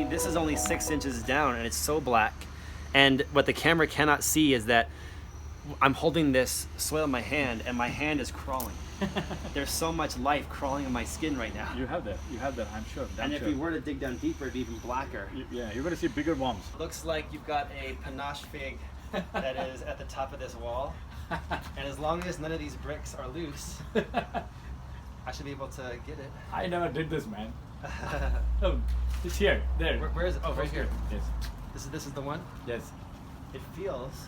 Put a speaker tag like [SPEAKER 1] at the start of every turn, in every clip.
[SPEAKER 1] mean, this is only 6 inches down and it's so black. And what the camera cannot see is that I'm holding this soil in my hand and my hand is crawling. There's so much life crawling in my skin right now.
[SPEAKER 2] You have that, I'm sure.
[SPEAKER 1] And if we were to dig down deeper, it'd be even blacker.
[SPEAKER 2] Yeah, you're gonna see bigger worms.
[SPEAKER 1] Looks like you've got a panache fig that is at the top of this wall. And as long as none of these bricks are loose, I should be able to get it.
[SPEAKER 2] I never did this, man. Oh, it's here, there.
[SPEAKER 1] Where is it? Oh, right here.
[SPEAKER 2] Yes.
[SPEAKER 1] This is the one?
[SPEAKER 2] Yes.
[SPEAKER 1] It feels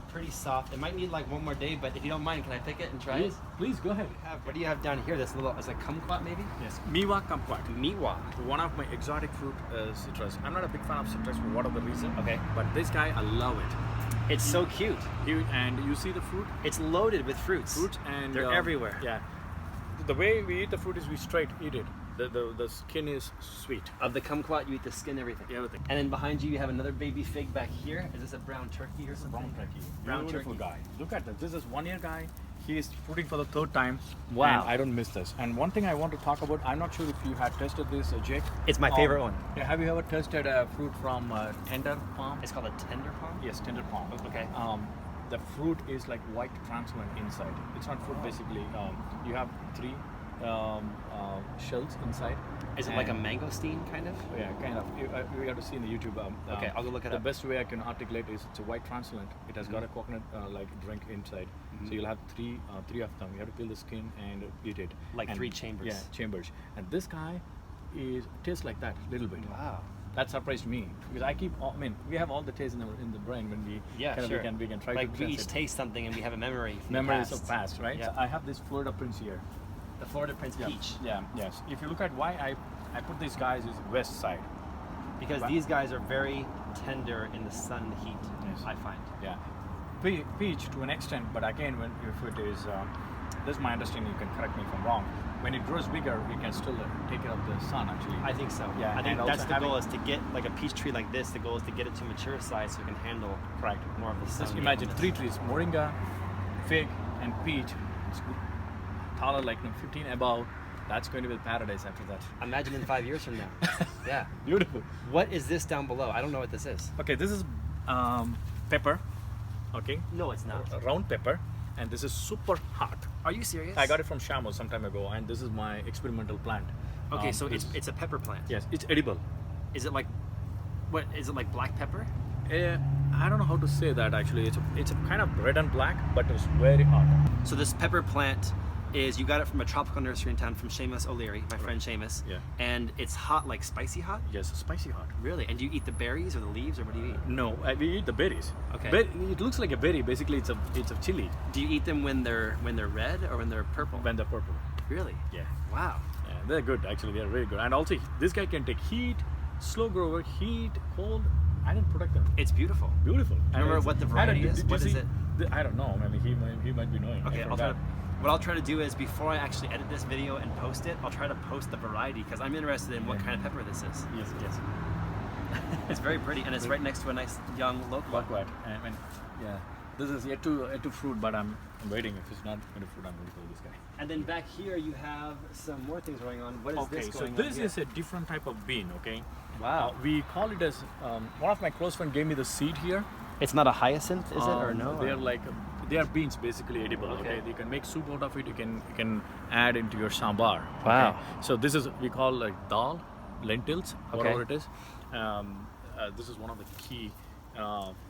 [SPEAKER 1] pretty soft. It might need like one more day, but if you don't mind, can I pick it and try it?
[SPEAKER 2] Please go ahead.
[SPEAKER 1] What do you have down here? This little, is it kumquat maybe?
[SPEAKER 2] Yes, Miwa kumquat.
[SPEAKER 1] Miwa.
[SPEAKER 2] One of my exotic fruit citrus. I'm not a big fan of citrus for whatever reason.
[SPEAKER 1] Okay.
[SPEAKER 2] But this guy, I love it.
[SPEAKER 1] It's so cute.
[SPEAKER 2] And you see the fruit?
[SPEAKER 1] It's loaded with fruits.
[SPEAKER 2] Fruits and
[SPEAKER 1] they're everywhere.
[SPEAKER 2] Yeah. The way we eat the fruit is we straight eat it. The skin is sweet.
[SPEAKER 1] Of the kumquat, you eat the skin, everything.
[SPEAKER 2] Everything.
[SPEAKER 1] And then behind you, you have another baby fig back here. Is this a brown turkey or something?
[SPEAKER 2] Brown turkey.
[SPEAKER 1] Brown
[SPEAKER 2] Beautiful
[SPEAKER 1] turkey.
[SPEAKER 2] guy. Look at that. This is 1 year guy. He is fruiting for the 3rd time.
[SPEAKER 1] Wow.
[SPEAKER 2] And I don't miss this. And one thing I want to talk about, I'm not sure if you had tested this, Jake.
[SPEAKER 1] It's my favorite one.
[SPEAKER 2] Yeah, have you ever tested a fruit from tender palm?
[SPEAKER 1] It's called a tender palm?
[SPEAKER 2] Yes, tender palm.
[SPEAKER 1] Okay.
[SPEAKER 2] The fruit is like white translucent inside. It's not fruit basically. You have 3 shells inside.
[SPEAKER 1] Is it like a mangosteen kind of?
[SPEAKER 2] Yeah, kind of. We have to see in the YouTube.
[SPEAKER 1] Okay, I'll go look it
[SPEAKER 2] up.
[SPEAKER 1] up.
[SPEAKER 2] The best way I can articulate is it's a white translucent. It has got a coconut like drink inside. So you'll have three of them. You have to peel the skin and eat it.
[SPEAKER 1] Like 3 chambers.
[SPEAKER 2] Yeah, chambers. And this guy tastes like that a little bit.
[SPEAKER 1] Wow.
[SPEAKER 2] That surprised me because we have all the taste in the brain when we we can try
[SPEAKER 1] like
[SPEAKER 2] to
[SPEAKER 1] we each taste something and we have a memory.
[SPEAKER 2] Memories of past, right?
[SPEAKER 1] Yeah.
[SPEAKER 2] So I have this Florida Prince here.
[SPEAKER 1] The Florida Prince peach.
[SPEAKER 2] Yeah, yes. If you look at why I put these guys is west side.
[SPEAKER 1] Because these guys are very tender in the sun heat,
[SPEAKER 2] Yes.
[SPEAKER 1] I find.
[SPEAKER 2] Yeah. Peach to an extent, but again, if it is, this is my understanding, you can correct me if I'm wrong, when it grows bigger, you can still take care of the sun actually.
[SPEAKER 1] I think so.
[SPEAKER 2] Yeah,
[SPEAKER 1] I think
[SPEAKER 2] and
[SPEAKER 1] that's
[SPEAKER 2] also
[SPEAKER 1] the goal, is to get like a peach tree like this, the goal is to get it to mature size so it can handle more of the sun.
[SPEAKER 2] Just imagine 3 trees, moringa, fig, and peach. It's taller like 15 above. That's going to be paradise after that.
[SPEAKER 1] Imagine in 5 years from now. Yeah.
[SPEAKER 2] Beautiful.
[SPEAKER 1] What is this down below? I don't know what this is.
[SPEAKER 2] Okay, this is pepper. Okay.
[SPEAKER 1] No, it's not.
[SPEAKER 2] Round pepper. And this is super hot.
[SPEAKER 1] Are you serious?
[SPEAKER 2] I got it from Shamo some time ago, and this is my experimental plant.
[SPEAKER 1] Okay, so it's a pepper plant.
[SPEAKER 2] Yes, it's edible.
[SPEAKER 1] Is it like, what is it, like black pepper?
[SPEAKER 2] I don't know how to say that actually. It's a kind of red and black, but it's very hot.
[SPEAKER 1] So this pepper plant is, you got it from a tropical nursery in town from Seamus O'Leary, my friend Seamus.
[SPEAKER 2] Yeah.
[SPEAKER 1] And it's hot, like spicy hot?
[SPEAKER 2] Yes, spicy hot.
[SPEAKER 1] Really? And do you eat the berries or the leaves, or what do you eat?
[SPEAKER 2] No, we eat the berries.
[SPEAKER 1] Okay.
[SPEAKER 2] It looks like a berry. Basically, it's a chili.
[SPEAKER 1] Do you eat them when they're red or when they're purple?
[SPEAKER 2] When they're purple.
[SPEAKER 1] Really?
[SPEAKER 2] Yeah.
[SPEAKER 1] Wow.
[SPEAKER 2] Yeah, they're good actually. They're very good. And also, this guy can take heat, slow grower, heat, cold. I didn't protect them.
[SPEAKER 1] It's beautiful.
[SPEAKER 2] Beautiful.
[SPEAKER 1] Remember what the variety is? What is it?
[SPEAKER 2] I don't know. I mean, he might be knowing.
[SPEAKER 1] Okay, what I'll try to do is, before I actually edit this video and post it, I'll try to post the variety, because I'm interested in what kind of pepper this is.
[SPEAKER 2] Yes, yes.
[SPEAKER 1] It's very pretty, and it's right next to a nice young loquat.
[SPEAKER 2] Loquat. I mean, yeah. This is yet to fruit, but I'm waiting. If it's not going to fruit, I'm going to kill this guy.
[SPEAKER 1] And then back here you have some more things going on. What is this going on?
[SPEAKER 2] So this is a different type of bean. Okay.
[SPEAKER 1] Wow.
[SPEAKER 2] We call it as one of my close friends gave me the seed here.
[SPEAKER 1] It's not a hyacinth, is it, or no?
[SPEAKER 2] They're like they are beans, basically edible. Okay. You can make soup out of it. You can add into your sambar.
[SPEAKER 1] Wow.
[SPEAKER 2] Okay? So this is we call like dal, lentils, whatever it is. This is one of the key.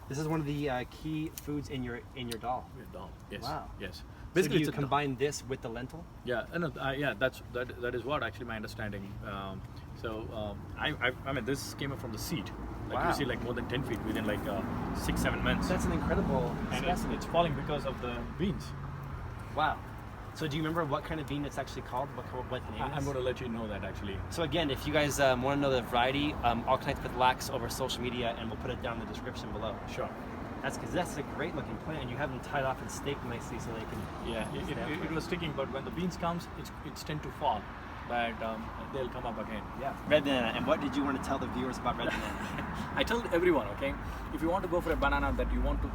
[SPEAKER 1] This is one of the key foods in your dal.
[SPEAKER 2] Dal. Yes.
[SPEAKER 1] Wow.
[SPEAKER 2] Yes.
[SPEAKER 1] Basically, you combine this with the lentil.
[SPEAKER 2] Yeah. Yeah. That is what actually my understanding. I mean, this came up from the seed. Like you see, like more than 10 feet within like 6-7 months.
[SPEAKER 1] That's an incredible
[SPEAKER 2] specimen. It's falling because of the beans.
[SPEAKER 1] Wow. So do you remember what kind of bean it's actually called? What name?
[SPEAKER 2] I'm going to let you know that actually.
[SPEAKER 1] So again, if you guys want to know the variety, I'll connect with Lax over social media, and we'll put it down in the description below.
[SPEAKER 2] Sure.
[SPEAKER 1] That's because that's a great looking plant, and you have them tied off and staked nicely so they can.
[SPEAKER 2] Yeah, it was sticking, but when the beans comes, it's tend to fall, but they'll come up again.
[SPEAKER 1] Yeah. Red banana. And what did you want to tell the viewers about red banana?
[SPEAKER 2] I told everyone, okay, if you want to go for a banana that you want to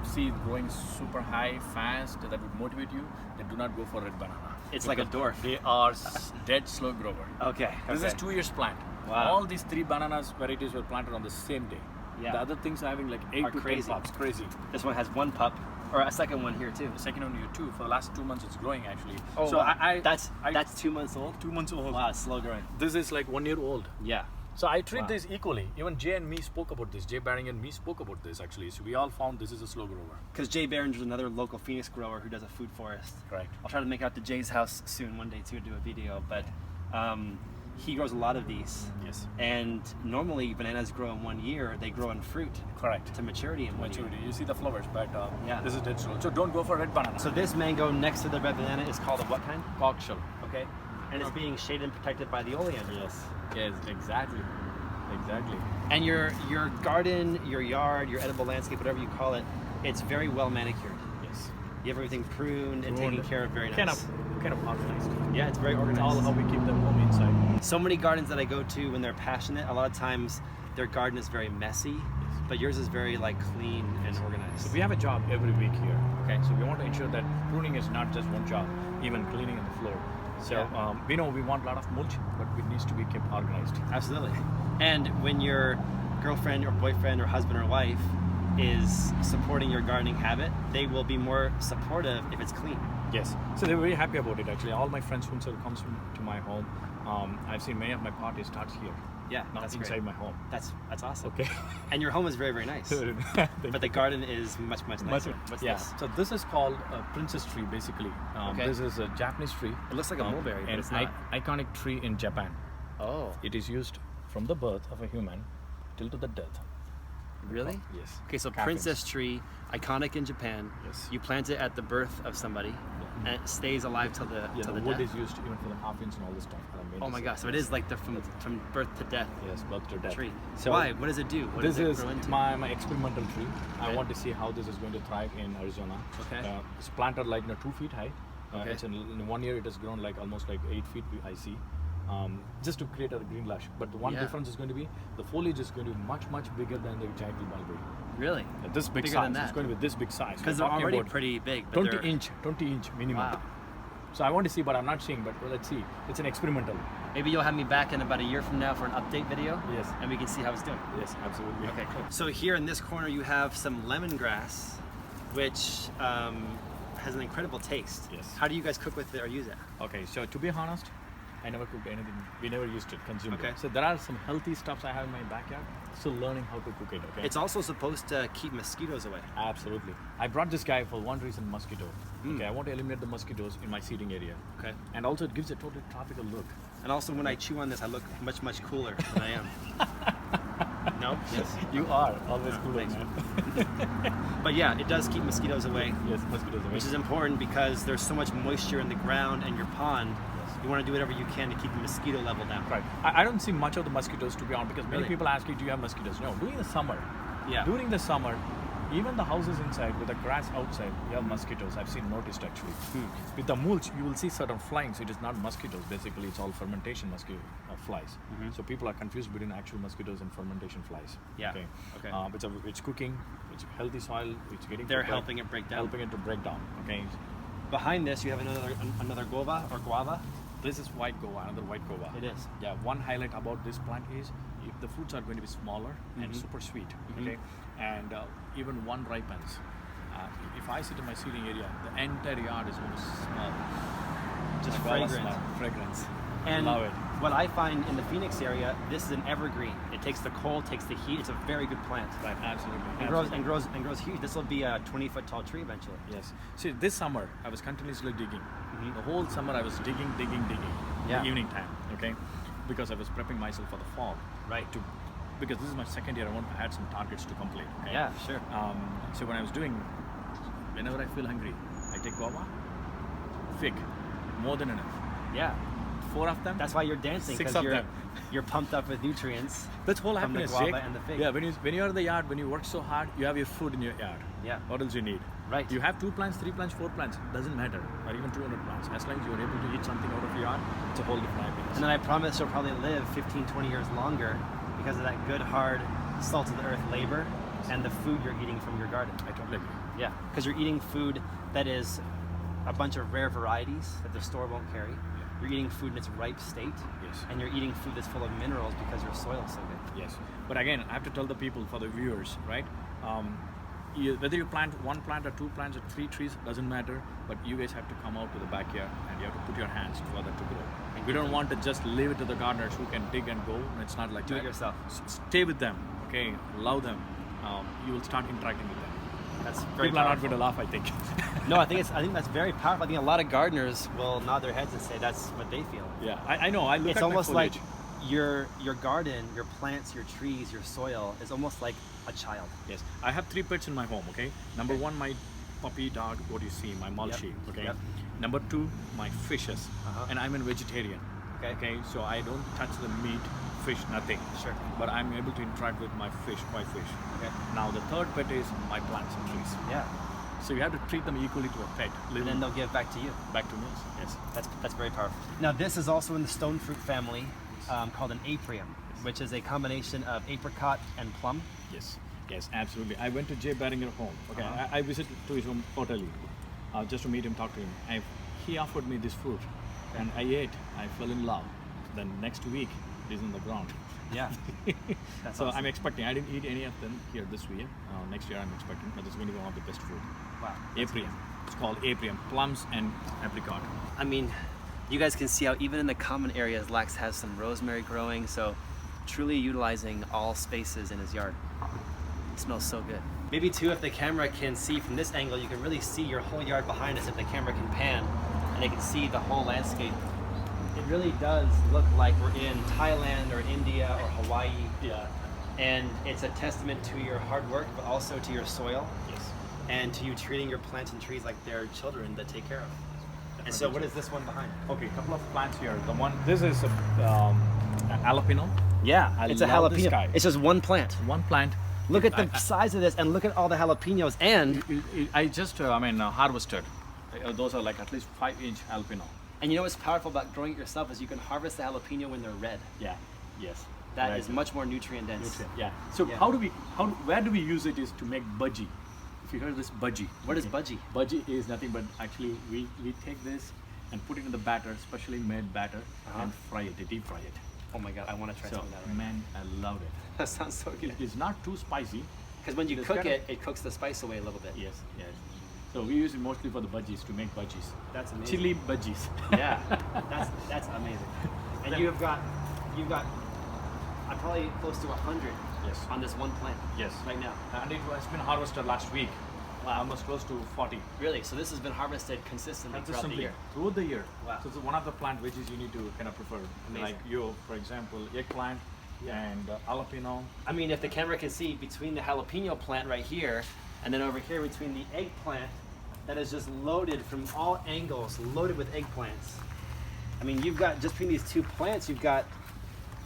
[SPEAKER 2] see it growing super high, fast, that would motivate you, then do not go for red banana.
[SPEAKER 1] It's like a dwarf.
[SPEAKER 2] They are dead slow grower.
[SPEAKER 1] Okay.
[SPEAKER 2] This is 2 years plant.
[SPEAKER 1] Wow.
[SPEAKER 2] All these 3 bananas varieties were planted on the same day.
[SPEAKER 1] Yeah.
[SPEAKER 2] The other things are having like 8
[SPEAKER 1] Are
[SPEAKER 2] to
[SPEAKER 1] crazy.
[SPEAKER 2] 10 pups. Crazy.
[SPEAKER 1] This one has 1 pup, or a second one here too.
[SPEAKER 2] The second one here too. For the last 2 months, it's growing actually.
[SPEAKER 1] Oh,
[SPEAKER 2] so
[SPEAKER 1] wow. That's 2 months old.
[SPEAKER 2] 2 months old.
[SPEAKER 1] Wow, it's slow growing.
[SPEAKER 2] This is like 1 year old.
[SPEAKER 1] Yeah.
[SPEAKER 2] So I treat
[SPEAKER 1] Wow.
[SPEAKER 2] this equally. Even Jay and me spoke about this. Jay Baring and me spoke about this actually. So we all found this is a slow grower.
[SPEAKER 1] Because Jay Barron's another local Phoenix grower who does a food forest.
[SPEAKER 2] Correct.
[SPEAKER 1] I'll try to make out to Jay's house soon, one day too, do a video. But he grows a lot of these.
[SPEAKER 2] Yes.
[SPEAKER 1] And normally bananas grow in 1 year. They grow in fruit
[SPEAKER 2] Correct.
[SPEAKER 1] to maturity in 1 year.
[SPEAKER 2] Maturity. You see the flowers, but
[SPEAKER 1] Yeah.
[SPEAKER 2] this is dead slow. So don't go for red banana.
[SPEAKER 1] So this mango next to the red banana is called a what kind?
[SPEAKER 2] cockshell.
[SPEAKER 1] Okay. And it's being shaded and protected by the oleander.
[SPEAKER 2] Yes. Yes. Exactly. Exactly.
[SPEAKER 1] And your garden, your yard, your edible landscape, whatever you call it, it's very well manicured.
[SPEAKER 2] Yes.
[SPEAKER 1] You have everything pruned and taken care of very nice.
[SPEAKER 2] Kind of organized.
[SPEAKER 1] Yeah, it's very
[SPEAKER 2] It's
[SPEAKER 1] organized.
[SPEAKER 2] all how we keep them home inside.
[SPEAKER 1] So many gardens that I go to when they're passionate, a lot of times their garden is very messy, but yours is very like clean and organized.
[SPEAKER 2] So we have a job every week here. Okay. So we want to ensure that pruning is not just one job, even cleaning the floor. So
[SPEAKER 1] Yeah.
[SPEAKER 2] we know we want a lot of mulch, but it needs to be kept organized.
[SPEAKER 1] Absolutely. And when your girlfriend or boyfriend or husband or wife is supporting your gardening habit, they will be more supportive if it's clean.
[SPEAKER 2] Yes. So they're very happy about it actually. All my friends who comes to my home, I've seen many of my parties starts here,
[SPEAKER 1] Yeah,
[SPEAKER 2] not
[SPEAKER 1] that's
[SPEAKER 2] inside
[SPEAKER 1] great.
[SPEAKER 2] my home.
[SPEAKER 1] That's awesome.
[SPEAKER 2] Okay.
[SPEAKER 1] And your home is very, very nice. But the garden is much nicer. What's
[SPEAKER 2] yeah.
[SPEAKER 1] this?
[SPEAKER 2] So this is called a princess tree basically.
[SPEAKER 1] Okay.
[SPEAKER 2] This is a Japanese tree.
[SPEAKER 1] It looks like a mulberry, but
[SPEAKER 2] an
[SPEAKER 1] it's not.
[SPEAKER 2] iconic tree in Japan.
[SPEAKER 1] Oh,
[SPEAKER 2] It is used from the birth of a human till to the death.
[SPEAKER 1] really?
[SPEAKER 2] Yes.
[SPEAKER 1] Okay, so
[SPEAKER 2] Coffins.
[SPEAKER 1] princess tree, iconic in Japan.
[SPEAKER 2] Yes.
[SPEAKER 1] You plant it at the birth of somebody, and it stays alive till the
[SPEAKER 2] Yeah,
[SPEAKER 1] till
[SPEAKER 2] the
[SPEAKER 1] the
[SPEAKER 2] wood
[SPEAKER 1] death.
[SPEAKER 2] is used even for the coffins and all this stuff.
[SPEAKER 1] Oh my gosh! So it is like the from birth to death
[SPEAKER 2] Yes, birth to death.
[SPEAKER 1] tree.
[SPEAKER 2] So
[SPEAKER 1] Why? What does it do? What
[SPEAKER 2] this
[SPEAKER 1] does it
[SPEAKER 2] is
[SPEAKER 1] grow into?
[SPEAKER 2] my experimental tree.
[SPEAKER 1] Okay.
[SPEAKER 2] I want to see how this is going to thrive in Arizona.
[SPEAKER 1] Okay.
[SPEAKER 2] It's planted like 2 feet high.
[SPEAKER 1] Okay.
[SPEAKER 2] It's in 1 year it has grown like almost like 8 feet I see. Just to create a green lush. But the one
[SPEAKER 1] Yeah.
[SPEAKER 2] difference is going to be the foliage is going to be much bigger than the giant mulberry.
[SPEAKER 1] Really?
[SPEAKER 2] This big
[SPEAKER 1] Bigger
[SPEAKER 2] size.
[SPEAKER 1] than that?
[SPEAKER 2] It's going to be this big size.
[SPEAKER 1] Because
[SPEAKER 2] We're
[SPEAKER 1] they're
[SPEAKER 2] talking
[SPEAKER 1] already
[SPEAKER 2] about
[SPEAKER 1] pretty big. But
[SPEAKER 2] 20
[SPEAKER 1] they're-
[SPEAKER 2] inch minimum.
[SPEAKER 1] Wow.
[SPEAKER 2] So I want to see, but I'm not seeing. But let's see. It's an experimental.
[SPEAKER 1] Maybe you'll have me back in about a year from now for an update video.
[SPEAKER 2] Yes.
[SPEAKER 1] And we can see how it's doing.
[SPEAKER 2] Yes, absolutely.
[SPEAKER 1] Okay, cool. So here in this corner you have some lemongrass, which has an incredible taste.
[SPEAKER 2] Yes.
[SPEAKER 1] How do you guys cook with it or use it?
[SPEAKER 2] Okay, so to be honest, I never cooked anything. We never used it, consumed
[SPEAKER 1] Okay.
[SPEAKER 2] it. So there are some healthy stuffs I have in my backyard. Still learning how to cook it. Okay.
[SPEAKER 1] It's also supposed to keep mosquitoes away.
[SPEAKER 2] Absolutely. I brought this guy for one reason: mosquito.
[SPEAKER 1] Mm.
[SPEAKER 2] Okay, I want to eliminate the mosquitoes in my seating area.
[SPEAKER 1] Okay.
[SPEAKER 2] And also, it gives a totally tropical look.
[SPEAKER 1] And also when I chew on this, I look much cooler than I am. No? Yes.
[SPEAKER 2] You are always
[SPEAKER 1] Yeah,
[SPEAKER 2] cooler,
[SPEAKER 1] thanks.
[SPEAKER 2] man.
[SPEAKER 1] But yeah, it does keep mosquitoes away,
[SPEAKER 2] Yes, mosquitoes.
[SPEAKER 1] which is important because there's so much moisture in the ground and your pond. You want to do whatever you can to keep the mosquito level down.
[SPEAKER 2] Right. I don't see much of the mosquitoes, to be honest, because many
[SPEAKER 1] Really?
[SPEAKER 2] people ask you, do you have mosquitoes? No. During the summer,
[SPEAKER 1] Yeah.
[SPEAKER 2] during the summer, even the houses inside with the grass outside, you have mosquitoes. I've seen noticed actually. With the mulch, you will see certain flying. So it is not mosquitoes. Basically, it's all fermentation mosquito flies. So people are confused between actual mosquitoes and fermentation flies.
[SPEAKER 1] Yeah.
[SPEAKER 2] Okay.
[SPEAKER 1] Okay.
[SPEAKER 2] It's cooking. It's healthy soil. It's getting.
[SPEAKER 1] They're
[SPEAKER 2] prepared,
[SPEAKER 1] helping it break down.
[SPEAKER 2] Helping it to break down. Okay.
[SPEAKER 1] Behind this, you have another guava.
[SPEAKER 2] This is white guava, another white guava.
[SPEAKER 1] It is.
[SPEAKER 2] Yeah, one highlight about this plant is if the fruits are going to be smaller and super sweet, okay, and even one ripens. If I sit in my seating area, the entire yard is going to smell
[SPEAKER 1] Just
[SPEAKER 2] like guava
[SPEAKER 1] fragrant.
[SPEAKER 2] smell, fragrance.
[SPEAKER 1] And
[SPEAKER 2] Love it.
[SPEAKER 1] what I find in the Phoenix area, this is an evergreen. It takes the cold, takes the heat. It's a very good plant.
[SPEAKER 2] Right, absolutely.
[SPEAKER 1] And grows huge. This will be a 20-foot tall tree eventually.
[SPEAKER 2] Yes. See, this summer I was continuously digging. The whole summer I was digging.
[SPEAKER 1] Yeah.
[SPEAKER 2] The evening time, okay, because I was prepping myself for the fall.
[SPEAKER 1] Right.
[SPEAKER 2] Because this is my second year, I had some targets to complete. Okay?
[SPEAKER 1] Yeah, sure.
[SPEAKER 2] So when I was doing, whenever I feel hungry, I take guava, fig, more than enough.
[SPEAKER 1] Yeah.
[SPEAKER 2] 4 of them.
[SPEAKER 1] That's why you're dancing.
[SPEAKER 2] 6
[SPEAKER 1] 'cause
[SPEAKER 2] of
[SPEAKER 1] you're,
[SPEAKER 2] them.
[SPEAKER 1] You're pumped up with nutrients.
[SPEAKER 2] That's whole
[SPEAKER 1] from the
[SPEAKER 2] happiness,
[SPEAKER 1] guava
[SPEAKER 2] Jake.
[SPEAKER 1] and the fig.
[SPEAKER 2] Yeah, when you're in the yard, when you work so hard, you have your food in your yard.
[SPEAKER 1] Yeah.
[SPEAKER 2] What else you need?
[SPEAKER 1] Right.
[SPEAKER 2] You have 2 plants, 3 plants, 4 plants. Doesn't matter. Or even 200 plants. As long as you're able to eat something out of your yard, it's a whole different happiness.
[SPEAKER 1] And then I promise you'll probably live 15, 20 years longer because of that good, hard, salt of the earth labor and the food you're eating from your garden.
[SPEAKER 2] I totally agree.
[SPEAKER 1] Yeah, because you're eating food that is a bunch of rare varieties that the store won't carry. You're eating food in its ripe state.
[SPEAKER 2] Yes.
[SPEAKER 1] And you're eating food that's full of minerals because your soil's so good.
[SPEAKER 2] Yes. But again, I have to tell the people, for the viewers, right? Whether you plant 1 plant or 2 plants or 3 trees, doesn't matter. But you guys have to come out to the backyard and you have to put your hands for that to grow. And we don't want to just leave it to the gardeners who can dig and go. It's not like
[SPEAKER 1] Do
[SPEAKER 2] that.
[SPEAKER 1] it yourself.
[SPEAKER 2] Stay with them, okay? Love them. You will start interacting with them.
[SPEAKER 1] That's very
[SPEAKER 2] People are not
[SPEAKER 1] powerful.
[SPEAKER 2] going to laugh, I think.
[SPEAKER 1] No, I think that's very powerful. I think a lot of gardeners will nod their heads and say that's what they feel.
[SPEAKER 2] Yeah, I know. I look
[SPEAKER 1] It's
[SPEAKER 2] at
[SPEAKER 1] almost
[SPEAKER 2] my
[SPEAKER 1] like
[SPEAKER 2] foliage.
[SPEAKER 1] your garden, your plants, your trees, your soil is almost like a child.
[SPEAKER 2] Yes, I have 3 pets in my home. Okay, number
[SPEAKER 1] Okay.
[SPEAKER 2] 1, my puppy dog. What you see, my mulch.
[SPEAKER 1] Yep.
[SPEAKER 2] Okay.
[SPEAKER 1] Yep.
[SPEAKER 2] Number 2, my fishes, and I'm a vegetarian.
[SPEAKER 1] Okay.
[SPEAKER 2] Okay, so I don't touch the meat, fish, nothing.
[SPEAKER 1] Sure.
[SPEAKER 2] But I'm able to interact with my fish, my fish.
[SPEAKER 1] Okay.
[SPEAKER 2] Now the 3rd pet is my plants and trees.
[SPEAKER 1] Yeah.
[SPEAKER 2] So you have to treat them equally to a pet.
[SPEAKER 1] And
[SPEAKER 2] Living
[SPEAKER 1] then they'll give back to you.
[SPEAKER 2] back to me. Yes.
[SPEAKER 1] That's very powerful. Now this is also in the stone fruit family, called an aprium, which is a combination of apricot and plum.
[SPEAKER 2] Yes, yes, absolutely. I went to Jay Barringer home. Okay,
[SPEAKER 1] Uh-huh.
[SPEAKER 2] I visited to his home quarterly, just to meet him, talk to him. He offered me this fruit, and I ate. I fell in love. Then next week, it is in the ground.
[SPEAKER 1] Yeah. That's
[SPEAKER 2] So
[SPEAKER 1] awesome.
[SPEAKER 2] I'm expecting. I didn't eat any of them here this year. Next year I'm expecting, but it's going to be one of the best fruit.
[SPEAKER 1] Wow.
[SPEAKER 2] Aprium. It's called aprium. Plums and apricot.
[SPEAKER 1] I mean, you guys can see how even in the common areas, Lax has some rosemary growing, so truly utilizing all spaces in his yard. It smells so good. Maybe too, if the camera can see from this angle, you can really see your whole yard behind us if the camera can pan, and they can see the whole landscape. It really does look like we're in Thailand or India or Hawaii.
[SPEAKER 2] Yeah.
[SPEAKER 1] And it's a testament to your hard work, but also to your soil,
[SPEAKER 2] Yes.
[SPEAKER 1] and to you treating your plants and trees like they're children to take care of. And so what is this one behind?
[SPEAKER 2] Okay, a couple of plants here. This is a jalapeno.
[SPEAKER 1] Yeah,
[SPEAKER 2] I
[SPEAKER 1] it's a
[SPEAKER 2] love this
[SPEAKER 1] jalapeno.
[SPEAKER 2] guy.
[SPEAKER 1] It's just one plant.
[SPEAKER 2] One plant.
[SPEAKER 1] Look at the size of this, and look at all the jalapenos. And
[SPEAKER 2] I just, harvested. Those are like at least 5-inch jalapeno.
[SPEAKER 1] you know what's powerful about growing it yourself is you can harvest the jalapeno when they're red.
[SPEAKER 2] Yeah. Yes.
[SPEAKER 1] That
[SPEAKER 2] Right.
[SPEAKER 1] is much more nutrient dense.
[SPEAKER 2] Yeah. So
[SPEAKER 1] Yeah.
[SPEAKER 2] where do we use it is to make budgie. If you heard this budgie.
[SPEAKER 1] What is budgie?
[SPEAKER 2] Budgie is nothing but actually we take this and put it in the batter, specially made batter, and fry it, deep fry it.
[SPEAKER 1] Oh my god, I want to try
[SPEAKER 2] So
[SPEAKER 1] some of that right
[SPEAKER 2] man, I loved it.
[SPEAKER 1] now. That sounds so good.
[SPEAKER 2] It's not too spicy.
[SPEAKER 1] Because when you
[SPEAKER 2] It's
[SPEAKER 1] cook
[SPEAKER 2] kind of-
[SPEAKER 1] it, it cooks the spice away a little bit.
[SPEAKER 2] Yes, yes. So we use it mostly for the budgies, to make budgies.
[SPEAKER 1] That's amazing.
[SPEAKER 2] Chili budgies.
[SPEAKER 1] Yeah, that's amazing. And you've got probably close to 100
[SPEAKER 2] Yes.
[SPEAKER 1] on this one plant.
[SPEAKER 2] Yes.
[SPEAKER 1] Right now.
[SPEAKER 2] And it has been harvested last week. Almost close to 40.
[SPEAKER 1] Really? So this has been harvested consistently throughout the year.
[SPEAKER 2] Throughout the year.
[SPEAKER 1] Wow.
[SPEAKER 2] So it's one of the plant veggies you need to kind of prefer.
[SPEAKER 1] Amazing.
[SPEAKER 2] Like for example, eggplant and jalapeno.
[SPEAKER 1] I mean, if the camera can see between the jalapeno plant right here, and then over here between the eggplant, that is just loaded from all angles, loaded with eggplants. I mean, you've got, just between these two plants, you've got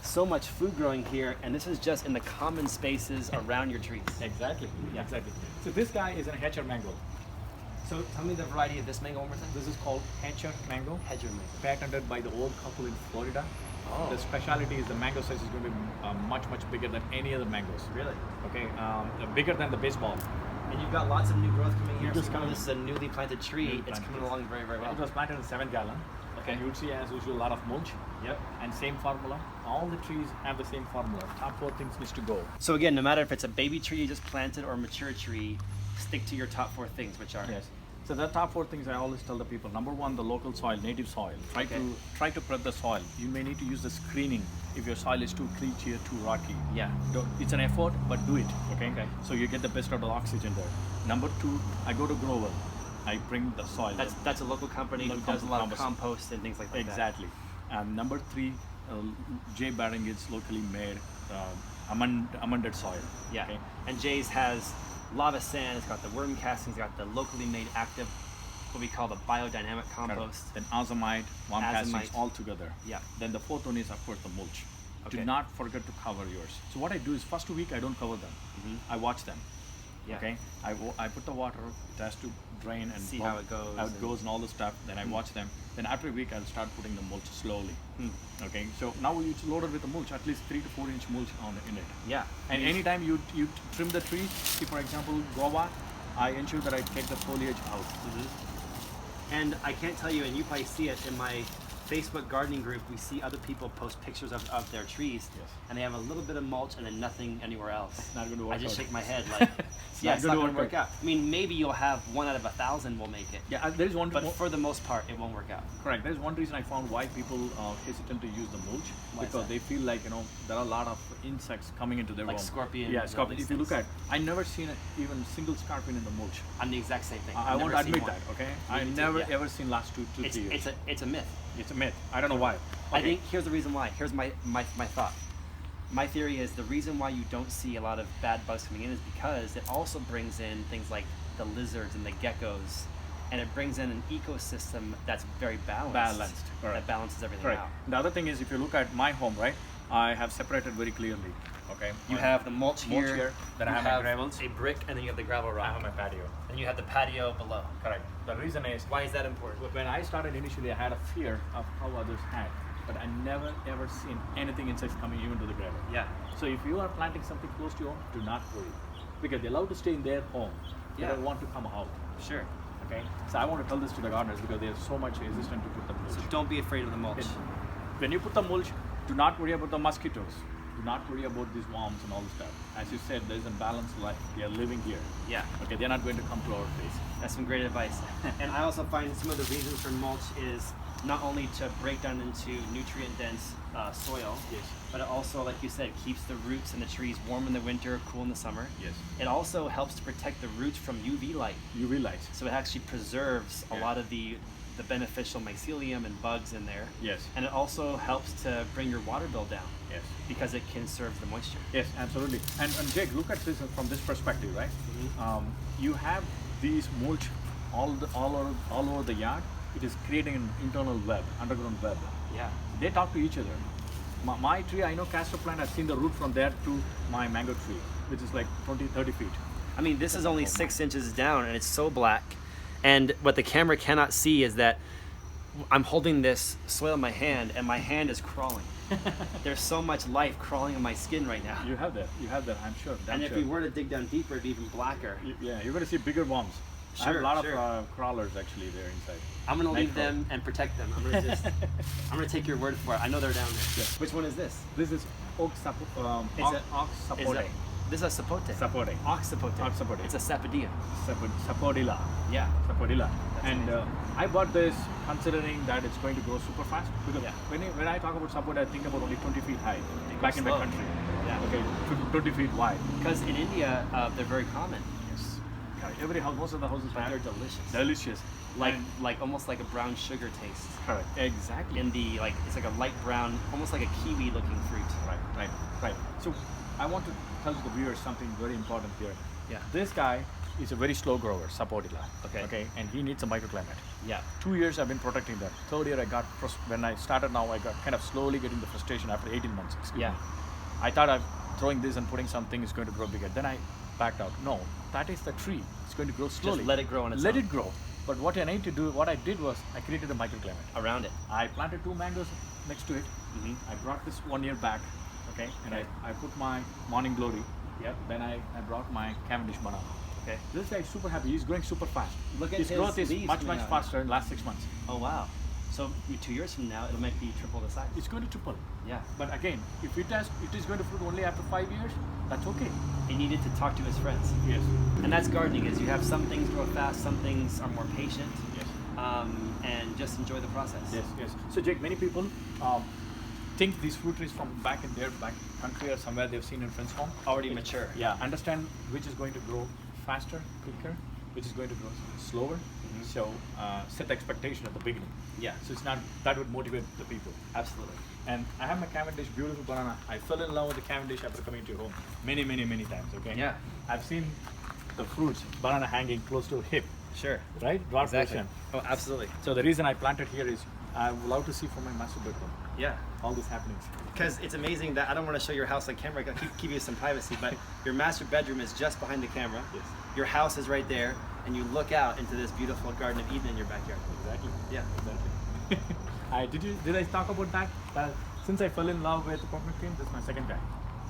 [SPEAKER 1] so much food growing here, and this is just in the common spaces around your trees.
[SPEAKER 2] Exactly. Yeah. Exactly. So this guy is a hedger mango.
[SPEAKER 1] So tell me the variety of this mango one more time.
[SPEAKER 2] This is called hedger mango.
[SPEAKER 1] Hedger mango.
[SPEAKER 2] Patented by the old couple in Florida.
[SPEAKER 1] Oh.
[SPEAKER 2] The specialty is the mango size is going to be much bigger than any other mangoes.
[SPEAKER 1] Really?
[SPEAKER 2] Okay, bigger than the baseball.
[SPEAKER 1] And you've got lots of new growth coming here.
[SPEAKER 2] Just
[SPEAKER 1] So
[SPEAKER 2] coming.
[SPEAKER 1] this is a newly planted tree.
[SPEAKER 2] Newly
[SPEAKER 1] It's
[SPEAKER 2] planted.
[SPEAKER 1] coming along very, very well.
[SPEAKER 2] It was planted in 7-gallon.
[SPEAKER 1] Okay.
[SPEAKER 2] And you would see, as usual, a lot of mulch.
[SPEAKER 1] Yep.
[SPEAKER 2] And same formula. All the trees have the same formula. Top 4 things needs to go.
[SPEAKER 1] So again, no matter if it's a baby tree you just planted or a mature tree, stick to your top 4 things, which are
[SPEAKER 2] Yes. So the top 4 things I always tell the people. Number 1, the local soil, native soil. Try to prep the soil. You may need to use the screening if your soil is too cleachy or too rocky.
[SPEAKER 1] Yeah.
[SPEAKER 2] It's an effort, but do it. Okay. So you get the best of the oxygen there. Number 2, I go to Grovel. I bring the soil.
[SPEAKER 1] That's a local company who
[SPEAKER 2] Local
[SPEAKER 1] does a lot of
[SPEAKER 2] compost.
[SPEAKER 1] compost and things like that.
[SPEAKER 2] Exactly. Number 3, Jay Barringer's locally made amended soil.
[SPEAKER 1] Yeah.
[SPEAKER 2] Okay.
[SPEAKER 1] And Jay's has lava sand, it's got the worm castings, it's got the locally made active, what we call the biodynamic compost.
[SPEAKER 2] Then azomite, worm castings
[SPEAKER 1] Azomite.
[SPEAKER 2] all together.
[SPEAKER 1] Yeah.
[SPEAKER 2] Then the 4th one is of course the mulch.
[SPEAKER 1] Okay.
[SPEAKER 2] Do not forget to cover yours. So what I do is first week I don't cover them. I watch them.
[SPEAKER 1] Yeah.
[SPEAKER 2] Okay, I put the water, it has to drain and
[SPEAKER 1] See how it goes
[SPEAKER 2] how it
[SPEAKER 1] and-
[SPEAKER 2] goes and all the stuff. Then I watch them. Then after a week, I'll start putting the mulch slowly. Okay, so now it's loaded with the mulch, at least 3 to 4 inch mulch in it.
[SPEAKER 1] Yeah.
[SPEAKER 2] And anytime you trim the tree, see for example guava, I ensure that I take the foliage out.
[SPEAKER 1] And I can't tell you, and you probably see it in my Facebook gardening group, we see other people post pictures of their trees,
[SPEAKER 2] Yes.
[SPEAKER 1] and they have a little bit of mulch and then nothing anywhere else.
[SPEAKER 2] Not going to work
[SPEAKER 1] I just
[SPEAKER 2] out.
[SPEAKER 1] shake my head like, yeah, it's not
[SPEAKER 2] gonna
[SPEAKER 1] going to work out. I mean, maybe you'll have 1 out of 1,000 will make it.
[SPEAKER 2] Yeah, there is one.
[SPEAKER 1] But for the most part, it won't work out.
[SPEAKER 2] Correct. There's one reason I found why people hesitant to use the mulch,
[SPEAKER 1] Why is
[SPEAKER 2] because
[SPEAKER 1] that?
[SPEAKER 2] they feel like there are a lot of insects coming into their
[SPEAKER 1] Like
[SPEAKER 2] home.
[SPEAKER 1] scorpions
[SPEAKER 2] Yeah,
[SPEAKER 1] and all
[SPEAKER 2] scorpion.
[SPEAKER 1] these
[SPEAKER 2] If you look
[SPEAKER 1] things.
[SPEAKER 2] at, I never seen even single scorpion in the mulch.
[SPEAKER 1] I'm the exact same thing.
[SPEAKER 2] I
[SPEAKER 1] I've
[SPEAKER 2] won't
[SPEAKER 1] never seen
[SPEAKER 2] admit
[SPEAKER 1] one.
[SPEAKER 2] that. Okay,
[SPEAKER 1] Me
[SPEAKER 2] I
[SPEAKER 1] too,
[SPEAKER 2] never
[SPEAKER 1] yeah.
[SPEAKER 2] ever seen last 2 3 years.
[SPEAKER 1] It's a myth.
[SPEAKER 2] It's a myth. I don't know why.
[SPEAKER 1] I
[SPEAKER 2] Okay.
[SPEAKER 1] think here's the reason why. Here's my thought. My theory is the reason why you don't see a lot of bad bugs coming in is because it also brings in things like the lizards and the geckos, and it brings in an ecosystem that's very balanced.
[SPEAKER 2] Balanced, correct.
[SPEAKER 1] That balances everything
[SPEAKER 2] Correct.
[SPEAKER 1] out.
[SPEAKER 2] The other thing is, if you look at my home, right, I have separated very clearly. Okay.
[SPEAKER 1] You
[SPEAKER 2] My
[SPEAKER 1] have the mulch here,
[SPEAKER 2] then I
[SPEAKER 1] you
[SPEAKER 2] have my gravels.
[SPEAKER 1] a brick, and then you have the gravel
[SPEAKER 2] I
[SPEAKER 1] rock.
[SPEAKER 2] have my patio.
[SPEAKER 1] And you have the patio below.
[SPEAKER 2] Correct. The reason is,
[SPEAKER 1] Why is that important?
[SPEAKER 2] when I started initially, I had a fear of how others had, but I never ever seen anything insects coming even to the gravel.
[SPEAKER 1] Yeah.
[SPEAKER 2] So if you are planting something close to your home, do not worry, because they're allowed to stay in their home. They
[SPEAKER 1] Yeah.
[SPEAKER 2] don't want to come out.
[SPEAKER 1] Sure.
[SPEAKER 2] Okay. So I want to tell this to the gardeners because they're so much resistant to put the mulch.
[SPEAKER 1] So don't be afraid of the mulch.
[SPEAKER 2] When you put the mulch, do not worry about the mosquitoes. Do not worry about these worms and all this stuff. As you said, there's a balanced life. They are living here.
[SPEAKER 1] Yeah.
[SPEAKER 2] Okay, they're not going to come to our place.
[SPEAKER 1] That's some great advice. And I also find some of the reasons for mulch is not only to break down into nutrient-dense soil,
[SPEAKER 2] Yes.
[SPEAKER 1] but it also, like you said, keeps the roots and the trees warm in the winter, cool in the summer.
[SPEAKER 2] Yes.
[SPEAKER 1] It also helps to protect the roots from UV light.
[SPEAKER 2] UV lights.
[SPEAKER 1] So it actually preserves a
[SPEAKER 2] Yeah.
[SPEAKER 1] lot of the beneficial mycelium and bugs in there.
[SPEAKER 2] Yes.
[SPEAKER 1] And it also helps to bring your water bill down
[SPEAKER 2] Yes.
[SPEAKER 1] because it conserves the moisture.
[SPEAKER 2] Yes, absolutely. And Jake, look at this from this perspective, right? You have these mulch all over the yard. It is creating an internal web, underground web.
[SPEAKER 1] Yeah.
[SPEAKER 2] They talk to each other. My tree, I know castor plant, I've seen the root from there to my mango tree, which is like 20, 30 feet.
[SPEAKER 1] I mean, this is only 6 inches down and it's so black. And what the camera cannot see is that I'm holding this soil in my hand and my hand is crawling. There's so much life crawling in my skin right now.
[SPEAKER 2] You have that, I'm sure.
[SPEAKER 1] And if we were to dig down deeper, it'd be even blacker.
[SPEAKER 2] Yeah, you're going to see bigger worms. I have
[SPEAKER 1] Sure,
[SPEAKER 2] a lot
[SPEAKER 1] sure.
[SPEAKER 2] of crawlers actually there inside.
[SPEAKER 1] I'm gonna leave
[SPEAKER 2] Micro.
[SPEAKER 1] them and protect them. I'm gonna take your word for it. I know they're down there.
[SPEAKER 2] Yeah.
[SPEAKER 1] Which one is this?
[SPEAKER 2] This is oak
[SPEAKER 1] It's a-
[SPEAKER 2] ox sapote.
[SPEAKER 1] This is a sapote.
[SPEAKER 2] Sapote.
[SPEAKER 1] Ox sapote.
[SPEAKER 2] Ox sapote.
[SPEAKER 1] It's a sapodilla.
[SPEAKER 2] Sapodilla.
[SPEAKER 1] Yeah.
[SPEAKER 2] Sapodilla.
[SPEAKER 1] That's
[SPEAKER 2] And
[SPEAKER 1] amazing.
[SPEAKER 2] I bought this considering that it's going to grow super fast. Because
[SPEAKER 1] Yeah.
[SPEAKER 2] when I talk about sapote, I think about only 20 feet high
[SPEAKER 1] They
[SPEAKER 2] back
[SPEAKER 1] grow
[SPEAKER 2] in my
[SPEAKER 1] slow.
[SPEAKER 2] country.
[SPEAKER 1] Yeah.
[SPEAKER 2] Okay, 20 feet wide.
[SPEAKER 1] Because in India, they're very common.
[SPEAKER 2] Yes. Every house, most of the houses
[SPEAKER 1] But
[SPEAKER 2] have.
[SPEAKER 1] they're delicious.
[SPEAKER 2] Delicious.
[SPEAKER 1] Like
[SPEAKER 2] And-
[SPEAKER 1] almost like a brown sugar taste.
[SPEAKER 2] correct. Exactly.
[SPEAKER 1] In the it's like a light brown, almost like a kiwi looking fruit.
[SPEAKER 2] Right. So I want to tell the viewers something very important here.
[SPEAKER 1] Yeah.
[SPEAKER 2] This guy is a very slow grower, Sapodilla.
[SPEAKER 1] Okay.
[SPEAKER 2] Okay, and he needs a microclimate.
[SPEAKER 1] Yeah.
[SPEAKER 2] 2 years I've been protecting them. Third year when I started now, I got kind of slowly getting the frustration after 18 months. Excuse
[SPEAKER 1] Yeah.
[SPEAKER 2] me. I thought I'm throwing this and putting something is going to grow bigger. Then I backed out. No, that is the tree. It's going to grow slowly.
[SPEAKER 1] Just let it grow on its
[SPEAKER 2] Let
[SPEAKER 1] own.
[SPEAKER 2] it grow. But what I need to do, what I did was I created a microclimate.
[SPEAKER 1] Around it.
[SPEAKER 2] I planted 2 mangoes next to it.
[SPEAKER 1] Mhm.
[SPEAKER 2] I brought this 1 year back, okay, and
[SPEAKER 1] Okay.
[SPEAKER 2] I put my morning glory.
[SPEAKER 1] Yep.
[SPEAKER 2] Then I brought my Cavendish banana.
[SPEAKER 1] Okay.
[SPEAKER 2] This guy is super happy. He's growing super fast.
[SPEAKER 1] Look at
[SPEAKER 2] his
[SPEAKER 1] his
[SPEAKER 2] growth is
[SPEAKER 1] leaves
[SPEAKER 2] much
[SPEAKER 1] coming out.
[SPEAKER 2] faster in the last 6 months.
[SPEAKER 1] Oh wow. So 2 years from now, it might be triple the size.
[SPEAKER 2] It's going to triple.
[SPEAKER 1] Yeah.
[SPEAKER 2] But again, if it is going to fruit only after 5 years, that's okay.
[SPEAKER 1] He needed to talk to his friends.
[SPEAKER 2] Yes.
[SPEAKER 1] And that's gardening, is you have some things grow fast, some things are more patient,
[SPEAKER 2] Yes.
[SPEAKER 1] and just enjoy the process.
[SPEAKER 2] Yes. So Jake, many people think these fruit trees from back in their back country or somewhere they've seen in friend's home.
[SPEAKER 1] Already mature.
[SPEAKER 2] Yeah, understand which is going to grow faster, quicker, which is going to grow slower. So set the expectation at the beginning.
[SPEAKER 1] Yeah.
[SPEAKER 2] So it's not that would motivate the people.
[SPEAKER 1] Absolutely.
[SPEAKER 2] And I have my Cavendish, beautiful banana. I fell in love with the Cavendish after coming to your home many times. Okay.
[SPEAKER 1] Yeah.
[SPEAKER 2] I've seen the fruits, banana hanging close to hip,
[SPEAKER 1] Sure.
[SPEAKER 2] right? Dwarf
[SPEAKER 1] Exactly.
[SPEAKER 2] version.
[SPEAKER 1] Oh, absolutely.
[SPEAKER 2] So the reason I planted here is I would love to see from my master bedroom.
[SPEAKER 1] Yeah.
[SPEAKER 2] All these happenings.
[SPEAKER 1] Because it's amazing that I don't want to show your house on camera. I gotta keep you some privacy, but your master bedroom is just behind the camera.
[SPEAKER 2] Yes.
[SPEAKER 1] Your house is right there, and you look out into this beautiful Garden of Eden in your backyard.
[SPEAKER 2] Exactly.
[SPEAKER 1] Yeah.
[SPEAKER 2] Exactly. Did I talk about that? Since I fell in love with coconut cream, this is my second time.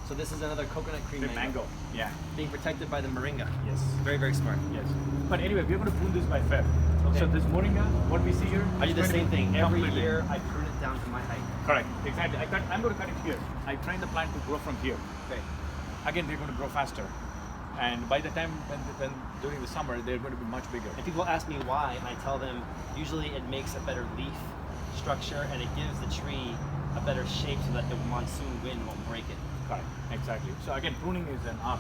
[SPEAKER 1] So this is another coconut cream
[SPEAKER 2] With mango. Yeah.
[SPEAKER 1] being protected by the moringa.
[SPEAKER 2] Yes.
[SPEAKER 1] Very, very smart.
[SPEAKER 2] Yes. But anyway, we're going to prune this by Feb.
[SPEAKER 1] Okay.
[SPEAKER 2] So this moringa, what we see here,
[SPEAKER 1] I do the
[SPEAKER 2] is going
[SPEAKER 1] same
[SPEAKER 2] to be
[SPEAKER 1] thing. Every
[SPEAKER 2] completely-
[SPEAKER 1] year I prune it down to my height.
[SPEAKER 2] Correct. Exactly. I'm going to cut it here. I train the plant to grow from here.
[SPEAKER 1] Okay.
[SPEAKER 2] Again, they're going to grow faster. And by the time when during the summer, they're going to be much bigger.
[SPEAKER 1] And people ask me why, and I tell them usually it makes a better leaf structure and it gives the tree a better shape so that the monsoon wind won't break it.
[SPEAKER 2] Correct. Exactly. So again, pruning is an art.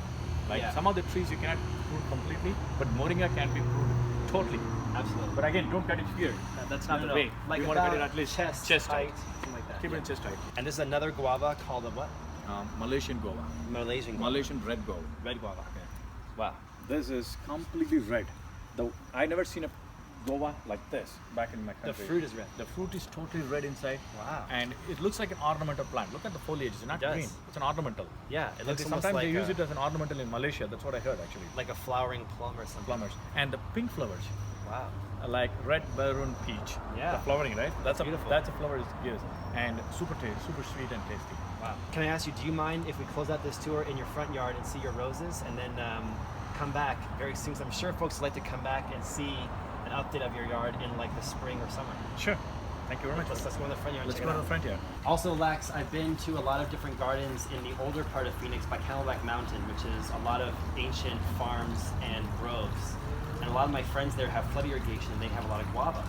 [SPEAKER 2] Like
[SPEAKER 1] Yeah.
[SPEAKER 2] some of the trees you cannot prune completely, but moringa can be pruned totally.
[SPEAKER 1] Absolutely.
[SPEAKER 2] But again, don't cut it here. That's not
[SPEAKER 1] No,
[SPEAKER 2] the
[SPEAKER 1] no.
[SPEAKER 2] way.
[SPEAKER 1] Like
[SPEAKER 2] you want to cut it
[SPEAKER 1] about
[SPEAKER 2] at least
[SPEAKER 1] chest
[SPEAKER 2] height.
[SPEAKER 1] height, something like that.
[SPEAKER 2] Keep it chest height.
[SPEAKER 1] And this is another guava called a what?
[SPEAKER 2] Malaysian guava.
[SPEAKER 1] Malaysian guava.
[SPEAKER 2] Malaysian red guava.
[SPEAKER 1] Red guava. Wow.
[SPEAKER 2] This is completely red. I never seen a guava like this back in my
[SPEAKER 1] The
[SPEAKER 2] country.
[SPEAKER 1] fruit is red.
[SPEAKER 2] The fruit is totally red inside.
[SPEAKER 1] Wow.
[SPEAKER 2] And it looks like an ornamental plant. Look at the foliage. It's not
[SPEAKER 1] It does.
[SPEAKER 2] green. It's an ornamental.
[SPEAKER 1] Yeah, it looks almost
[SPEAKER 2] Sometimes
[SPEAKER 1] like
[SPEAKER 2] they use
[SPEAKER 1] a,
[SPEAKER 2] it as an ornamental in Malaysia. That's what I heard actually.
[SPEAKER 1] like a flowering plum or something.
[SPEAKER 2] Plumbers. And the pink flowers.
[SPEAKER 1] Wow.
[SPEAKER 2] Like red maroon peach.
[SPEAKER 1] Yeah.
[SPEAKER 2] The flowering, right? That's
[SPEAKER 1] Beautiful.
[SPEAKER 2] That's a flower it gives. And super sweet and tasty.
[SPEAKER 1] Wow. Can I ask you, do you mind if we close out this tour in your front yard and see your roses and then come back very soon? 'Cause I'm sure folks would like to come back and see an update of your yard in like the spring or summer.
[SPEAKER 2] Sure. Thank you very much.
[SPEAKER 1] Let's go in the front yard. and
[SPEAKER 2] Let's
[SPEAKER 1] check
[SPEAKER 2] go
[SPEAKER 1] it
[SPEAKER 2] to
[SPEAKER 1] out.
[SPEAKER 2] the front yard.
[SPEAKER 1] Also, Lax, I've been to a lot of different gardens in the older part of Phoenix by Camelback Mountain, which is a lot of ancient farms and groves. And a lot of my friends there have flood irrigation and they have a lot of guava.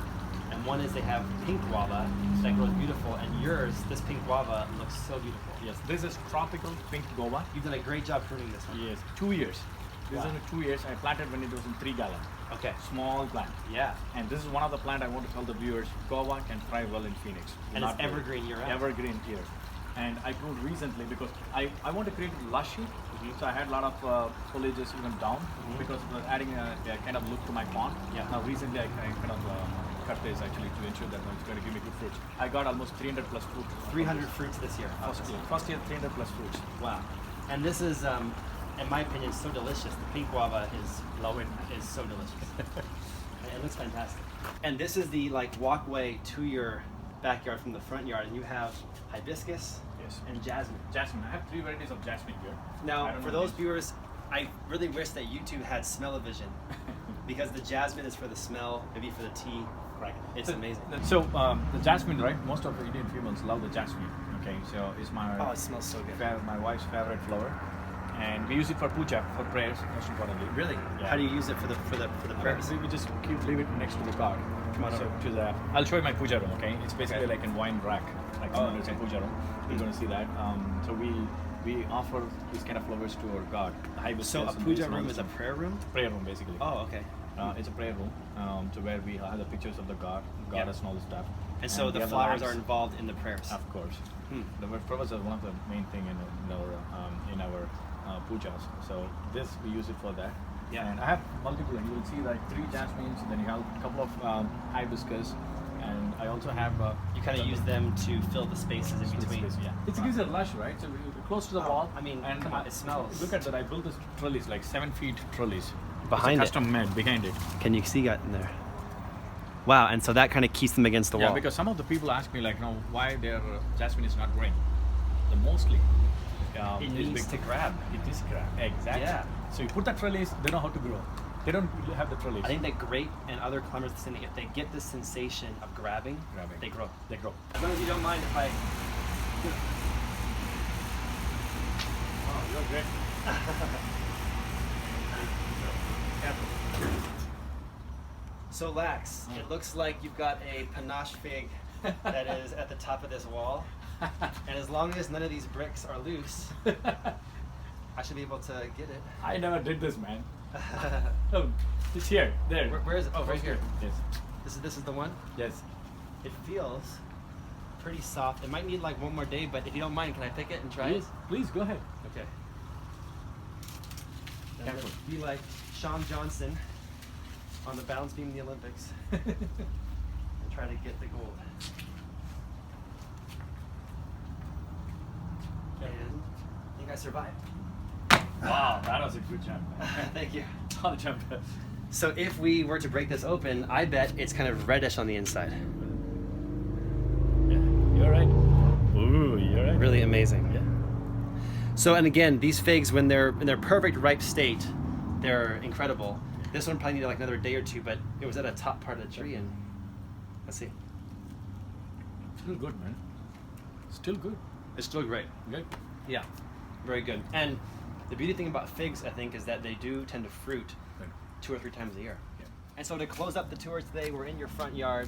[SPEAKER 1] And one is they have pink guava that grows beautiful, and yours, this pink guava, looks so beautiful.
[SPEAKER 2] Yes. This is tropical pink guava.
[SPEAKER 1] You've done a great job pruning this one.
[SPEAKER 2] Yes. 2 years. This
[SPEAKER 1] Wow.
[SPEAKER 2] is in 2 years. I planted when it was in 3 gallon.
[SPEAKER 1] Okay.
[SPEAKER 2] Small plant.
[SPEAKER 1] Yeah.
[SPEAKER 2] And this is one of the plant I want to tell the viewers. Guava can thrive well in Phoenix.
[SPEAKER 1] And
[SPEAKER 2] Not
[SPEAKER 1] it's
[SPEAKER 2] very-
[SPEAKER 1] evergreen year-round.
[SPEAKER 2] Evergreen here. And I pruned recently because I want to create lushy. So I had a lot of foliages even down because it was adding a kind of look to my pond.
[SPEAKER 1] Yeah.
[SPEAKER 2] Now recently I kind of cut this actually to ensure that it's going to give me good fruits. I got almost 300 plus fruit.
[SPEAKER 1] 300 fruits this year.
[SPEAKER 2] First year 300 plus fruits.
[SPEAKER 1] Wow. And this is, in my opinion, so delicious. The pink guava is so delicious. It looks fantastic. And this is the like walkway to your backyard from the front yard, and you have hibiscus
[SPEAKER 2] Yes.
[SPEAKER 1] and jasmine.
[SPEAKER 2] Jasmine. I have 3 varieties of jasmine here. I
[SPEAKER 1] Now,
[SPEAKER 2] don't
[SPEAKER 1] for
[SPEAKER 2] know
[SPEAKER 1] those
[SPEAKER 2] these.
[SPEAKER 1] viewers, I really wish that YouTube had smell-o-vision because the jasmine is for the smell, maybe for the tea.
[SPEAKER 2] Right.
[SPEAKER 1] It's amazing.
[SPEAKER 2] So the jasmine, right? Most of the Indian females love the jasmine. Okay, so it's my
[SPEAKER 1] Oh, it smells so good.
[SPEAKER 2] my wife's favorite flower, and we use it for puja, for prayers, most importantly.
[SPEAKER 1] Really?
[SPEAKER 2] Yeah.
[SPEAKER 1] How do you use it for the prayers?
[SPEAKER 2] We just leave it next to the god.
[SPEAKER 1] Come on
[SPEAKER 2] so
[SPEAKER 1] over.
[SPEAKER 2] to the, I'll show you my puja room. Okay, it's basically
[SPEAKER 1] Okay.
[SPEAKER 2] like a wine rack, like
[SPEAKER 1] Oh,
[SPEAKER 2] it's a
[SPEAKER 1] okay.
[SPEAKER 2] puja room. You're going to see that. So we offer these kind of flowers to our god. Hibiscus
[SPEAKER 1] So a
[SPEAKER 2] and
[SPEAKER 1] puja
[SPEAKER 2] these
[SPEAKER 1] room
[SPEAKER 2] ones.
[SPEAKER 1] is a prayer room?
[SPEAKER 2] prayer room basically.
[SPEAKER 1] Oh, okay.
[SPEAKER 2] It's a prayer room, to where we have the pictures of the god, goddess, and all this stuff.
[SPEAKER 1] And so
[SPEAKER 2] we
[SPEAKER 1] the
[SPEAKER 2] have
[SPEAKER 1] flowers are
[SPEAKER 2] lamps.
[SPEAKER 1] involved in the prayers.
[SPEAKER 2] Of course.
[SPEAKER 1] Hmm.
[SPEAKER 2] The flowers are one of the main thing in our pujas. So this we use it for that.
[SPEAKER 1] Yeah.
[SPEAKER 2] And I have multiple. You will see like 3 jasmines, then you have a couple of hibiscus, and I also have.
[SPEAKER 1] You kind of use them to fill the spaces in between.
[SPEAKER 2] Yeah. It gives a lush, right? So we're close to the wall.
[SPEAKER 1] I mean,
[SPEAKER 2] and
[SPEAKER 1] come on, it smells.
[SPEAKER 2] Look at that! I built this trellis, like 7 feet trellis.
[SPEAKER 1] Behind it.
[SPEAKER 2] it's a custom made behind it.
[SPEAKER 1] Can you see that in there? Wow, and so that kind of keeps them against the
[SPEAKER 2] Yeah,
[SPEAKER 1] wall.
[SPEAKER 2] because some of the people ask me like, no, why their jasmine is not growing. The mostly.
[SPEAKER 1] it
[SPEAKER 2] is
[SPEAKER 1] needs to grab.
[SPEAKER 2] It is grab. Exactly.
[SPEAKER 1] Yeah.
[SPEAKER 2] So you put that trellis, they know how to grow. They don't have the trellis.
[SPEAKER 1] I think that grape and other climbers, if they get the sensation of grabbing, they grow.
[SPEAKER 2] They grow.
[SPEAKER 1] As long as you don't mind if I...
[SPEAKER 2] Oh, you're great.
[SPEAKER 1] So Lax, it looks like you've got a panache fig that is at the top of this wall. And as long as none of these bricks are loose, I should be able to get it.
[SPEAKER 2] I never did this, man. Oh, it's here. There.
[SPEAKER 1] Where is it? Oh, right here.
[SPEAKER 2] Yes.
[SPEAKER 1] This is the one?
[SPEAKER 2] Yes.
[SPEAKER 1] It feels pretty soft. It might need like one more day, but if you don't mind, can I pick it and try
[SPEAKER 2] Please, please go ahead.
[SPEAKER 1] it? Okay.
[SPEAKER 2] Careful.
[SPEAKER 1] Be like Sean Johnson on the balance beam in the Olympics and try to get the gold. I survived.
[SPEAKER 2] Wow, that was a good jump.
[SPEAKER 1] Thank you.
[SPEAKER 2] I'll jump.
[SPEAKER 1] So if we were to break this open, I bet it's kind of reddish on the inside.
[SPEAKER 2] Yeah, you're right. Ooh, you're right.
[SPEAKER 1] Really amazing.
[SPEAKER 2] Yeah.
[SPEAKER 1] So, and again, these figs, when they're in their perfect ripe state, they're incredible. This one probably needed like another day or two, but it was at a top part of the tree, and let's see.
[SPEAKER 2] Still good, man. Still good.
[SPEAKER 1] It's still great.
[SPEAKER 2] Good.
[SPEAKER 1] Yeah, very good. And the beauty thing about figs, I think, is that they do tend to fruit
[SPEAKER 2] Right.
[SPEAKER 1] 2 or 3 times a year.
[SPEAKER 2] Yeah.
[SPEAKER 1] And so to close up the tour today, we're in your front yard,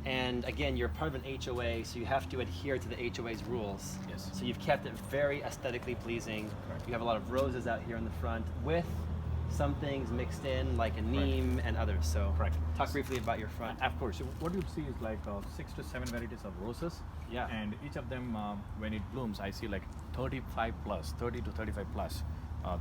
[SPEAKER 1] and again, you're part of an HOA, so you have to adhere to the HOA's rules.
[SPEAKER 2] Yes.
[SPEAKER 1] So you've kept it very aesthetically pleasing.
[SPEAKER 2] Correct.
[SPEAKER 1] You have a lot of roses out here in the front with some things mixed in, like a neem and others. So
[SPEAKER 2] Correct.
[SPEAKER 1] talk briefly about your front.
[SPEAKER 2] Of course. So what you'd see is like 6 to 7 varieties of roses.
[SPEAKER 1] Yeah.
[SPEAKER 2] And each of them, when it blooms, I see like 35 plus, 30 to 35 plus.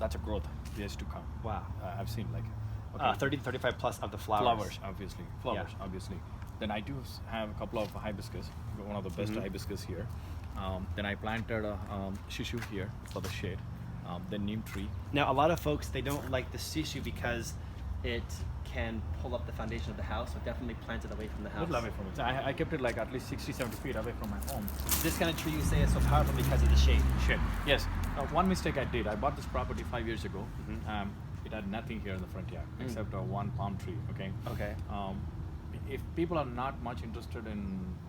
[SPEAKER 2] That's a growth years to come.
[SPEAKER 1] Wow.
[SPEAKER 2] I've seen like
[SPEAKER 1] 30 to 35 plus of the flowers.
[SPEAKER 2] Flowers, obviously. Flowers,
[SPEAKER 1] Yeah.
[SPEAKER 2] obviously. Then I do have a couple of hibiscus, one of the best hibiscus here. Then I planted a shishu here for the shade. Then neem tree.
[SPEAKER 1] Now, a lot of folks, they don't like the shishu because it can pull up the foundation of the house, so definitely plant it away from the
[SPEAKER 2] A
[SPEAKER 1] house.
[SPEAKER 2] little away from it. I kept it like at least 60, 70 feet away from my home.
[SPEAKER 1] This kind of tree you say is so powerful because of the shade.
[SPEAKER 2] Shade. Yes. One mistake I did. I bought this property 5 years ago. It had nothing here in the front yard except one palm tree. Okay.
[SPEAKER 1] Okay.
[SPEAKER 2] If people are not much interested in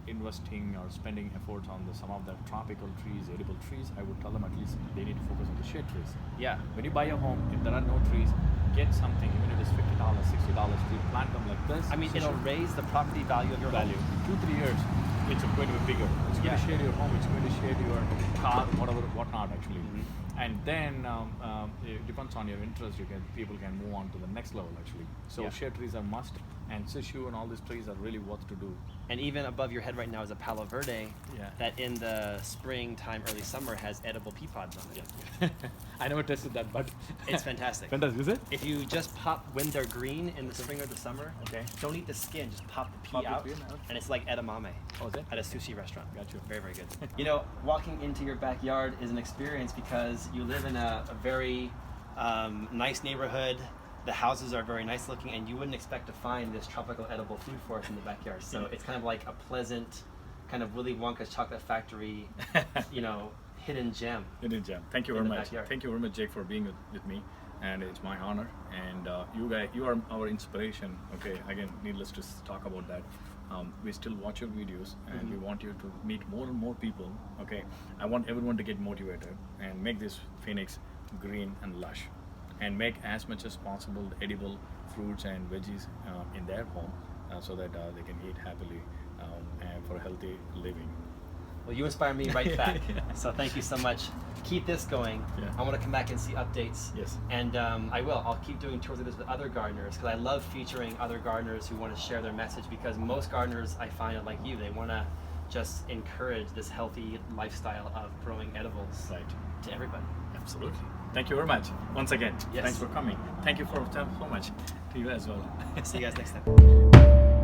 [SPEAKER 2] investing or spending efforts on some of the tropical trees, edible trees, I would tell them at least they need to focus on the shade trees.
[SPEAKER 1] Yeah.
[SPEAKER 2] When you buy a home, if there are no trees, get something, even if it's $50, $60, to plant them like this.
[SPEAKER 1] I mean, it'll raise the property value of your
[SPEAKER 2] value.
[SPEAKER 1] home.
[SPEAKER 2] 2-3 years, it's going to be bigger. It's going
[SPEAKER 1] Yeah.
[SPEAKER 2] to shade your home. It's going to shade your car, whatnot actually. And then it depends on your interest. People can move on to the next level actually. So
[SPEAKER 1] Yeah.
[SPEAKER 2] shade trees are must, and sishu and all these trees are really worth to do.
[SPEAKER 1] And even above your head right now is a Palo Verde
[SPEAKER 2] Yeah.
[SPEAKER 1] that in the springtime, early summer has edible pea pods on it.
[SPEAKER 2] Yeah. I never tested that, but
[SPEAKER 1] It's fantastic.
[SPEAKER 2] Fantastic, is it?
[SPEAKER 1] If you just pop when they're green in the spring or the summer,
[SPEAKER 2] Okay.
[SPEAKER 1] don't eat the skin, just pop the pea
[SPEAKER 2] Pop the
[SPEAKER 1] out,
[SPEAKER 2] pea out.
[SPEAKER 1] and it's like edamame
[SPEAKER 2] Oh, is it?
[SPEAKER 1] at a sushi restaurant.
[SPEAKER 2] Got you.
[SPEAKER 1] Very, very good. You know, walking into your backyard is an experience because you live in a very nice neighborhood. The houses are very nice looking, and you wouldn't expect to find this tropical edible food forest in the backyard. So it's kind of like a pleasant, kind of Willy Wonka's chocolate factory, you know, hidden gem.
[SPEAKER 2] Hidden gem. Thank you
[SPEAKER 1] In
[SPEAKER 2] very
[SPEAKER 1] the
[SPEAKER 2] much.
[SPEAKER 1] backyard.
[SPEAKER 2] Thank you very much, Jake, for being with me, and it's my honor. And you are our inspiration. Okay, again, needless to talk about that. We still watch your videos, and we want you to meet more and more people. Okay, I want everyone to get motivated and make this Phoenix green and lush, and make as much as possible edible fruits and veggies in their home, so that they can eat happily and for healthy living.
[SPEAKER 1] Well, you inspire me right back. So thank you so much. Keep this going.
[SPEAKER 2] Yeah.
[SPEAKER 1] I want to come back and see updates.
[SPEAKER 2] Yes.
[SPEAKER 1] And I will. I'll keep doing tours of this with other gardeners because I love featuring other gardeners who want to share their message, because most gardeners, I find it like you, they want to just encourage this healthy lifestyle of growing edibles
[SPEAKER 2] Right.
[SPEAKER 1] to everybody.
[SPEAKER 2] Absolutely. Thank you very much. Once again,
[SPEAKER 1] Yes.
[SPEAKER 2] thanks for coming. Thank you for so much to you as well.
[SPEAKER 1] See you guys next time.